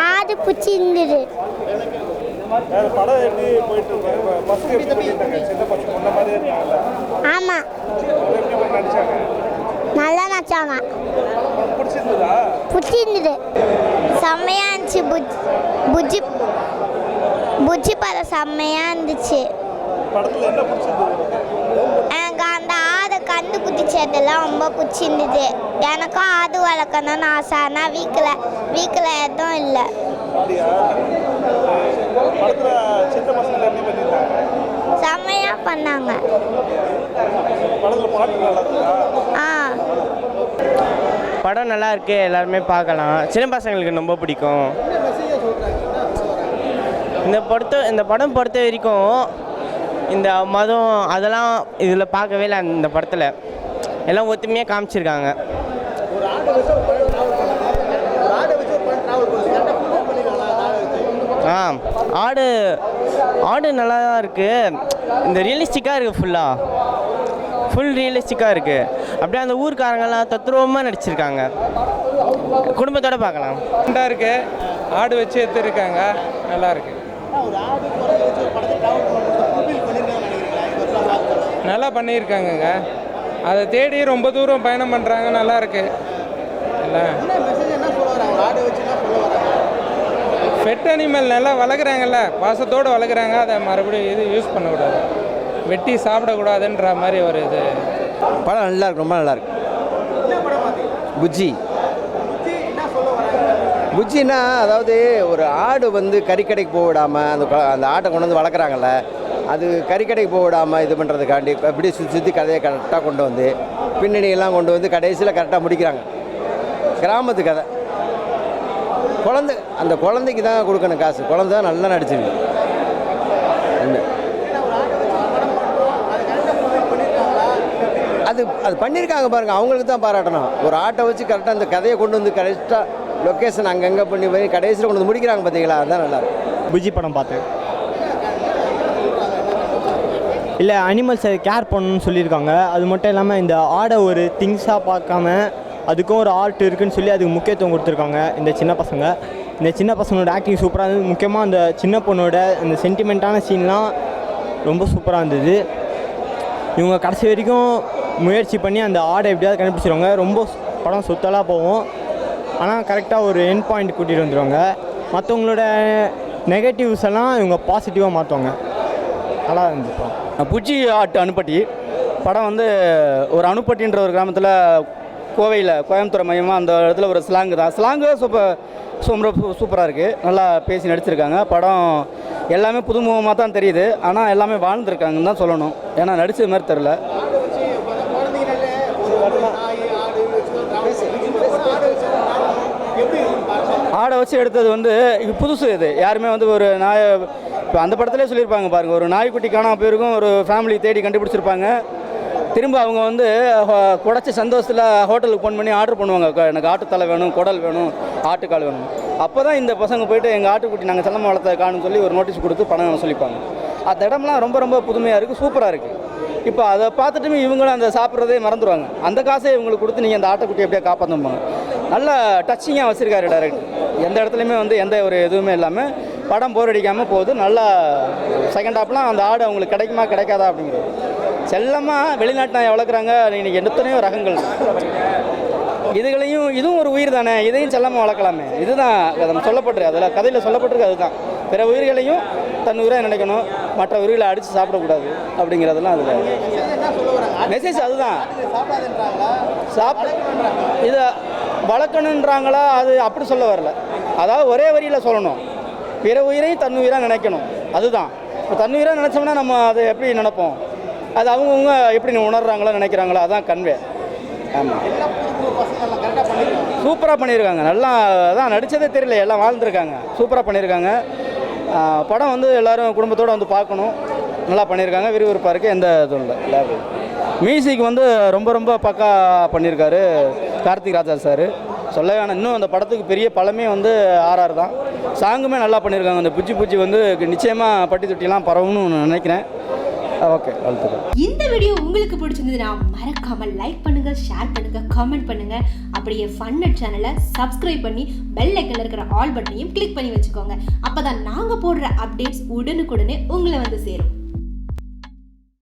ஆடு பிடிச்சிருந்தது. படம் எப்படி போயிட்டு இருக்கு? ஃபர்ஸ்ட் எப்படி பண்ணிட்டாங்க? சின்ன பசங்க முன்ன மாதிரி இருக்காங்கல்ல? ஆமா, எப்படி நடிச்சாங்க? நல்லா நடிச்சாங்க. பிடிச்சிருந்ததா? பிடிச்சிருந்தது. செம்மையா இருந்துச்சு. புஜ்ஜி புஜ்ஜி படம் செம்மையா இருந்துச்சு. படத்துல என்ன பிடிச்சிருந்தது? எனக்கு அந்த ஆடை கண்டுபிடிச்சதெல்லாம் ரொம்ப பிடிச்சிருந்தது. எனக்கும் ஆடு வளர்க்கணும்னு ஆசை. ஆனால் வீக்கில் எதுவும் இல்லை. அப்படியா? படத்துல சின்ன பசங்க எப்படி பண்ணிருக்காங்க? செம்மையா பண்ணாங்க. படத்துல பாட்டு நல்லா இருக்கா? படம் நல்லா இருக்கு, எல்லாருமே பார்க்கலாம். சின்ன பசங்களுக்கு ரொம்ப பிடிக்கும். இந்த படம் பொறுத்த வரைக்கும் இந்த மதம் அதெல்லாம் இதில் பார்க்கவே இல்லை. இந்த படத்தில் எல்லாம் ஒத்துமையாக காமிச்சிருக்காங்க. ஆடு நல்லா தான் இருக்குது. இந்த ரியலிஸ்டிக்காக இருக்குது, ஃபுல் ரியலிஸ்டிக்காக இருக்குது. அப்படியே அந்த ஊர்க்காரங்கெல்லாம் தத்ரூபமாக நடிச்சிருக்காங்க. குடும்பத்தோடு பார்க்கலாம். நல்லா இருக்குது. ஆடு வச்சு எடுத்துருக்காங்க, நல்லா இருக்கு. நல்லா பண்ணியிருக்காங்கங்க. அதை தேடி ரொம்ப தூரம் பயணம் பண்ணுறாங்க, நல்லா இருக்கு. பெட் அனிமல் நல்லா வளர்க்குறாங்கல்ல, பாசத்தோடு வளர்க்குறாங்க. அதை மறுபடியும் இது யூஸ் பண்ணக்கூடாது, வெட்டி சாப்பிடக்கூடாதுன்ற மாதிரி ஒரு இது. படம் நல்லா இருக்கு, ரொம்ப நல்லா இருக்கு. புஜ்ஜின்னா அதாவது ஒரு ஆடு வந்து கறிக்கடைக்கு போக விடாமல் அந்த ஆட்டை கொண்டு வந்து வளர்க்குறாங்கல்ல, அது கறிக்கடைக்கு போக விடாமல் இது பண்ணுறதுக்காண்டி அப்படியே சுற்றி கதையை கரெக்டாக கொண்டு வந்து பின்னணியெல்லாம் கொண்டு வந்து கடைசியில் கரெக்டாக முடிக்கிறாங்க. கிராமத்து கதை. அந்த குழந்தைக்கு தான் கொடுக்கணும் காசு. குழந்தை தான் நல்லா நடிச்சிருக்கு. அது பண்ணியிருக்காங்க பாருங்கள், அவங்களுக்கு தான் பாராட்டணும். ஒரு ஆட்டை வச்சு கரெக்டாக அந்த கதையை கொண்டு வந்து கரெக்டாக லொக்கேஷன் அங்கங்கே பண்ணி போய் கடைசியில் கொண்டு வந்து முடிக்கிறாங்க பார்த்தீங்களா, அதுதான் நல்லாயிருக்கும். புஜ்ஜி படம் பார்த்தேன். இல்லை, அனிமல்ஸை கேர் பண்ணணும்னு சொல்லியிருக்காங்க. அது மட்டும் இல்லாமல் இந்த ஆடை ஒரு திங்ஸாக பார்க்காம அதுக்கும் ஒரு ஆர்ட் இருக்குதுன்னு சொல்லி அதுக்கு முக்கியத்துவம் கொடுத்துருக்காங்க இந்த சின்ன பசங்களோட ஆக்டிங் சூப்பராக இருந்தது. முக்கியமாக அந்த சின்ன பொண்ணோட அந்த சென்டிமெண்ட்டான சீன்லாம் ரொம்ப சூப்பராக இருந்தது. இவங்க கடைசி வரைக்கும் முயற்சி பண்ணி அந்த ஆடை எப்படியாவது கண்டுபிடிச்சிருவாங்க. ரொம்ப படம் சுத்தலாக போகும், ஆனால் கரெக்டாக ஒரு எண்ட் பாயிண்ட் கூட்டிகிட்டு வந்துடுவாங்க. மற்றவங்களோட நெகட்டிவ்ஸ் எல்லாம் இவங்க பாசிட்டிவாக மாற்றுவாங்க. நல்லா இருந்துச்சு. புஜ்ஜி ஆட்டு அனுப்பட்டி படம் வந்து ஒரு அனுப்பட்டின்ற ஒரு கிராமத்தில் கோயம்புத்தூர் மையமாக அந்த இடத்துல ஒரு ஸ்லாங்கு சூப்பராக இருக்குது. நல்லா பேசி நடிச்சிருக்காங்க. படம் எல்லாமே புதுமுகமாக தான் தெரியுது, ஆனால் எல்லாமே வாழ்ந்துருக்காங்கன்னு தான் சொல்லணும். ஏன்னா நடிச்சது மாதிரி தெரில. ஆடை வச்சு எடுத்தது வந்து இது புதுசு. இது யாருமே வந்து ஒரு இப்போ அந்த படத்துலேயே சொல்லியிருப்பாங்க பாருங்கள், ஒரு நாய்க்குட்டி காணாமல் போயிருக்கும், ஒரு ஃபேமிலி தேடி கண்டுபிடிச்சிருப்பாங்க. திரும்ப அவங்க வந்து குடைச்ச சந்தோஷத்தில் ஹோட்டலுக்கு ஃபோன் பண்ணி ஆர்டர் பண்ணுவாங்க, எனக்கு ஆட்டுத்தலை வேணும், குடல் வேணும், ஆட்டுக்கால் வேணும். அப்போ தான் இந்த பசங்க போய்ட்டு எங்கள் ஆட்டுக்குட்டி நாங்கள் செல்லம்மா வளர்த்த காணுன்னு சொல்லி ஒரு நோட்டீஸ் கொடுத்து பணம் சொல்லிப்பாங்க. அந்த இடம்லாம் ரொம்ப ரொம்ப புதுமையாக இருக்குது, சூப்பராக இருக்குது. இப்போ அதை பார்த்துட்டுமே இவங்களும் அந்த சாப்பிட்றதே மறந்துடுவாங்க. அந்த காசை இவங்களுக்கு கொடுத்து நீங்கள் அந்த ஆட்டுக்குட்டி எப்படியா காப்பாற்றுப்பாங்க. நல்லா டச்சிங்காக வச்சுருக்காரு டைரக்டர். எந்த இடத்துலையுமே வந்து எந்த ஒரு எதுவுமே இல்லாமல் படம் போர் அடிக்காமல் போகுது. நல்லா செகண்ட் ஹாப்லாம் அந்த ஆடு அவங்களுக்கு கிடைக்குமா கிடைக்காதா அப்படிங்கிறது. செல்லமாக வெளிநாட்டு நாயை வளர்க்குறாங்க. இன்றைக்கி எத்தனையோ ரகங்கள் இதுவும் ஒரு உயிர் தானே, இதையும் செல்லமாக வளர்க்கலாமே. இதுதான் சொல்லப்பட்டிருக்கு, அதில் கதையில் சொல்லப்பட்டிருக்கு. அதுதான் பிற உயிர்களையும் தன் உயிரை நினைக்கணும், மற்ற உயிர்களை அடித்து சாப்பிடக்கூடாது அப்படிங்கிறதெல்லாம் அதில் மெசேஜ். அதுதான் இதை வளர்க்கணுன்றாங்களா, அது அப்படி சொல்ல வரல. அதாவது ஒரே வரியில் சொல்லணும், பிற உயிரையும் தன் உயிராக நினைக்கணும். அதுதான். இப்போ தன் உயிராக நினச்சோம்னா நம்ம அதை எப்படி நினைப்போம், அது அவங்கவுங்க எப்படி உணர்றாங்களோ நினைக்கிறாங்களோ, அதான் கன்வே. ஆமாம், சூப்பராக பண்ணியிருக்காங்க. நல்லா அதான் நடித்ததே தெரியல, எல்லாம் வாழ்ந்துருக்காங்க. சூப்பராக பண்ணியிருக்காங்க. படம் வந்து எல்லோரும் குடும்பத்தோடு வந்து பார்க்கணும். நல்லா பண்ணியிருக்காங்க, விறுவிறுப்பாக இருக்குது, எந்த இதுவும் இல்லை. மியூசிக் வந்து ரொம்ப ரொம்ப பக்கா பண்ணியிருக்காரு கார்த்திக் ராஜா சார். சொல்ல வேணாம், இன்னும் அந்த படத்துக்கு பெரிய பலமே வந்து ஆர்ஆர் தான். சாங்குமே நல்லா பண்ணியிருக்காங்க. அந்த புஜ்ஜி வந்து நிச்சயமாக பட்டி தொட்டிலாம் பரவணும்னு நினைக்கிறேன். ஓகே, வாழ்த்துக்கள். இந்த வீடியோ உங்களுக்கு பிடிச்சிருந்ததுன்னா மறக்காம லைக் பண்ணுங்க, ஷேர் பண்ணுங்க, கமெண்ட் பண்ணுங்க. அப்படியே ஃபன்நெட் சேனலை சப்ஸ்கிரைப் பண்ணி பெல் ஐக்கன்ல இருக்கிற ஆல் பட்டனையும் கிளிக் பண்ணி வச்சுக்கோங்க. அப்பதான் நாங்க போடுற அப்டேட்ஸ் உடனுக்குடனே உங்களை வந்து சேரும்.